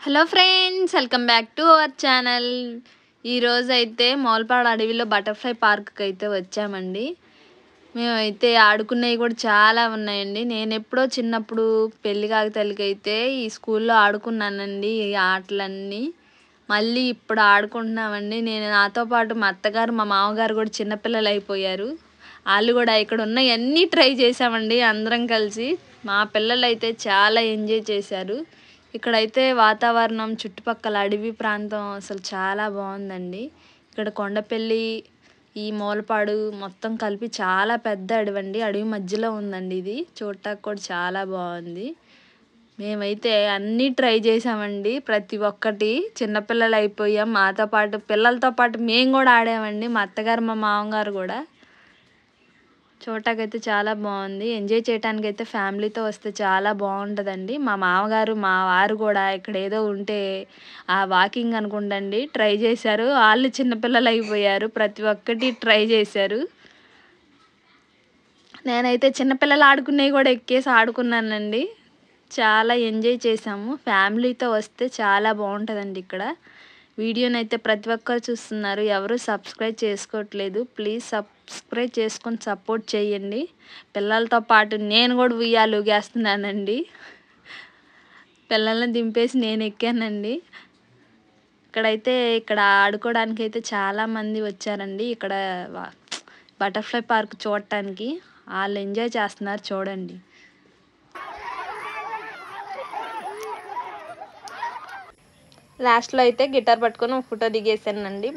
Hello friends, welcome back to our channel. ఈరోజు అయితే మోల్పాడ్ అడవిలో బటర్ఫ్లై పార్క్కి అయితే వచ్చామండి. మేమైతే ఆడుకునేవి కూడా చాలా ఉన్నాయండి. నేను ఎప్పుడో చిన్నప్పుడు పెళ్లి కాకతల్లికి అయితే ఈ స్కూల్లో ఆడుకున్నానండి ఈ ఆటలన్నీ. మళ్ళీ ఇప్పుడు ఆడుకుంటున్నామండి. నాతో పాటు మా అత్తగారు మా మామగారు కూడా చిన్నపిల్లలు అయిపోయారు. వాళ్ళు కూడా ఇక్కడ ఉన్నవన్నీ ట్రై చేసామండి అందరం కలిసి. మా పిల్లలు అయితే చాలా ఎంజాయ్ చేశారు. ఇక్కడైతే వాతావరణం చుట్టుపక్కల అడవి ప్రాంతం అసలు చాలా బాగుందండి. ఇక్కడ కొండపల్లి ఈ మూలపాడు మొత్తం కలిపి చాలా పెద్ద అడవి అండి. అడవి మధ్యలో ఉందండి ఇది. చూడటానికి కూడా చాలా బాగుంది. మేమైతే అన్నీ ట్రై చేసామండి. ప్రతి ఒక్కటి చిన్నపిల్లలు అయిపోయాం. మాతో పాటు పిల్లలతో పాటు మేము కూడా ఆడామండి. మా అత్తగారు మా మామగారు కూడా. చూడటానికైతే చాలా బాగుంది. ఎంజాయ్ చేయడానికి అయితే ఫ్యామిలీతో వస్తే చాలా బాగుంటుందండి. మా మామగారు మా వారు కూడా ఇక్కడ ఏదో ఉంటే ఆ వాకింగ్ అనుకుంటండి ట్రై చేశారు. వాళ్ళు చిన్నపిల్లలు అయిపోయారు. ప్రతి ఒక్కటి ట్రై చేశారు. నేనైతే చిన్నపిల్లలు ఆడుకునేవి కూడా ఎక్కేసి ఆడుకున్నానండి. చాలా ఎంజాయ్ చేసాము. ఫ్యామిలీతో వస్తే చాలా బాగుంటుందండి ఇక్కడ. వీడియోనైతే ప్రతి ఒక్కరు చూస్తున్నారు. ఎవరు సబ్స్క్రైబ్ చేసుకోవట్లేదు. ప్లీజ్ సబ్స్క్రైబ్ చేసుకొని సపోర్ట్ చేయండి. పిల్లలతో పాటు నేను కూడా ఉయ్యాలు ఊగేస్తున్నానండి. పిల్లల్ని దింపేసి నేను ఎక్కానండి. ఇక్కడ ఆడుకోవడానికి అయితే చాలామంది వచ్చారండి. ఇక్కడ బటర్ఫ్లై పార్క్ చూడటానికి వాళ్ళు ఎంజాయ్ చేస్తున్నారు చూడండి. లాస్ట్లో అయితే గిటార్ పట్టుకొని ఒక ఫోటో దిగేసానండి.